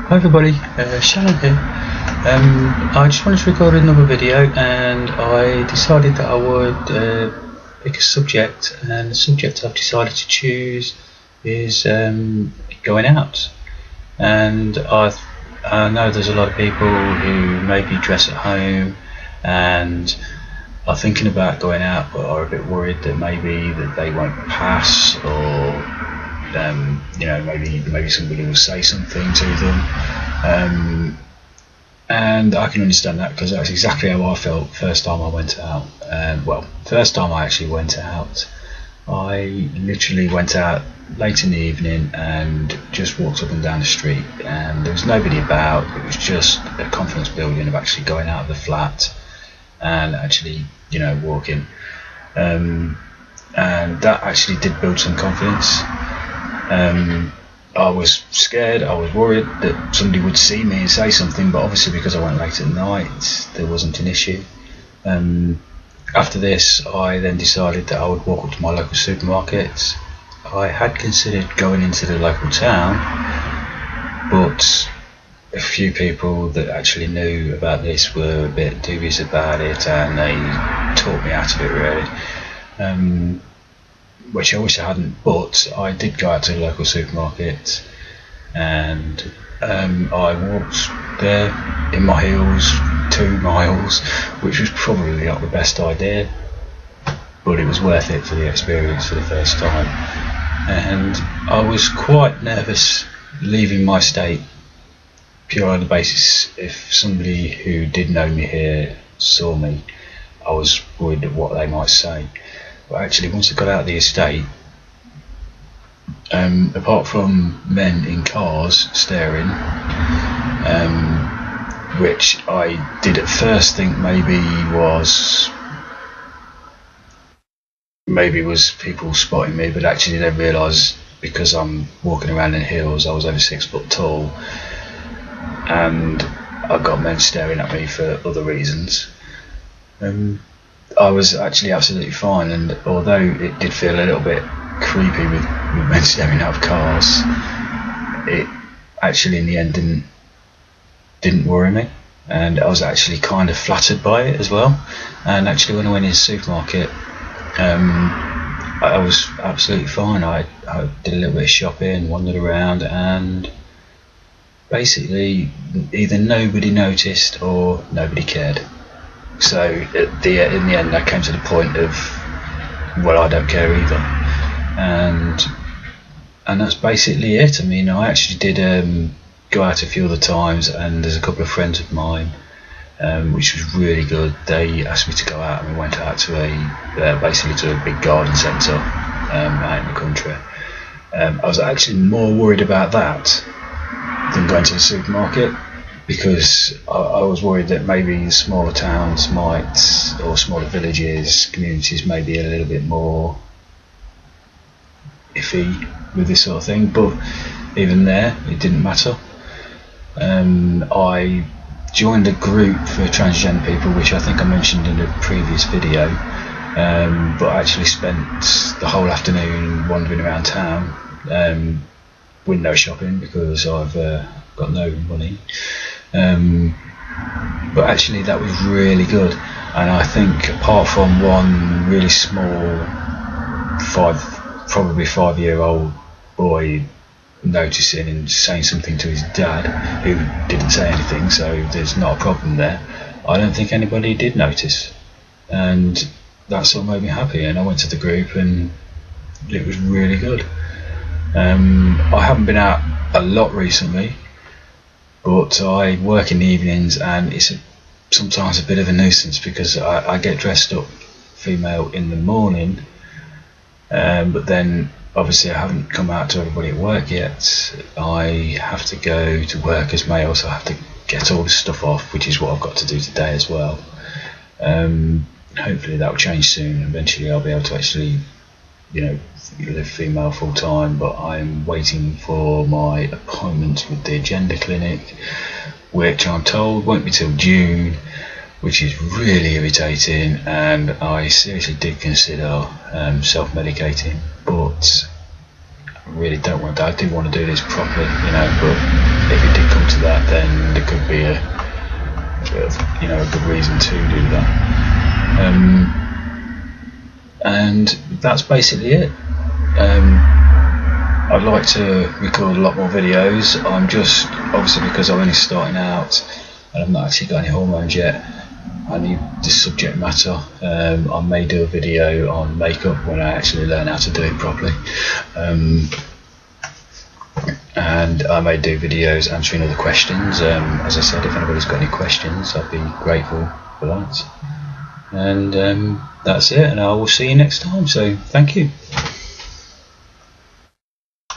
Hi everybody, Shannon here. I just wanted to record another video, and I decided that I would pick a subject, and the subject I've decided to choose is going out. And I know there's a lot of people who maybe dress at home and are thinking about going out, but are a bit worried that maybe that they won't pass, or maybe somebody will say something to them, and I can understand that, because that's exactly how I felt first time I went out. First time I actually went out, I literally went out late in the evening and just walked up and down the street, and there was nobody about. It was just a confidence building of actually going out of the flat and actually walking, and that actually did build some confidence. I was scared, I was worried that somebody would see me and say something, but obviously because I went late at night there wasn't an issue. After this, I then decided that I would walk up to my local supermarket. I had considered going into the local town, but a few people that actually knew about this were a bit dubious about it, and they talked me out of it really. Which I wish I hadn't, but I did go out to the local supermarket, and I walked there in my heels 2 miles, which was probably not the best idea, but it was worth it for the experience for the first time. And I was quite nervous leaving my state, purely on the basis if somebody who did know me here saw me, I was worried at what they might say. But actually, once I got out of the estate, apart from men in cars staring, which I did at first think maybe was people spotting me, but actually they realised because I'm walking around in heels, I was over 6 foot tall, and I got men staring at me for other reasons. I was actually absolutely fine, and although it did feel a little bit creepy with men staring out of cars, it actually in the end didn't worry me, and I was actually kind of flattered by it as well. And actually when I went in the supermarket, I was absolutely fine. I did a little bit of shopping, wandered around, and basically either nobody noticed or nobody cared. So in the end I came to the point of, well, I don't care either, and that's basically it. I mean, I actually did go out a few other times, and there's a couple of friends of mine, which was really good. They asked me to go out, and we went out to basically to a big garden centre out in the country. I was actually more worried about that than going to the supermarket, because I was worried that maybe smaller towns or smaller villages, communities may be a little bit more iffy with this sort of thing, but even there it didn't matter. I joined a group for transgender people, which I think I mentioned in a previous video, but I actually spent the whole afternoon wandering around town, window shopping, because I've got no money. But actually that was really good, and I think apart from one really small probably 5-year-old boy noticing and saying something to his dad, who didn't say anything, so there's not a problem there, I don't think anybody did notice, and that sort of made me happy. And I went to the group and it was really good. I haven't been out a lot recently, but I work in the evenings, and it's sometimes a bit of a nuisance, because I get dressed up female in the morning, but then obviously I haven't come out to everybody at work yet. I have to go to work as male, so I have to get all this stuff off, which is what I've got to do today as well. Hopefully that will change soon. Eventually I'll be able to actually live female full time, but I'm waiting for my appointment with the gender clinic, which I'm told won't be till June, which is really irritating, and I seriously did consider self-medicating, but really don't want to. I do want to do this properly, you know. But if it did come to that, then there could be a good reason to do that. And that's basically it. I'd like to record a lot more videos. I'm just, obviously because I'm only starting out and I've not actually got any hormones yet, I need this subject matter. I may do a video on makeup when I actually learn how to do it properly. And I may do videos answering other questions. As I said, if anybody's got any questions, I'd be grateful for that. And that's it, and I will see you next time, so thank you.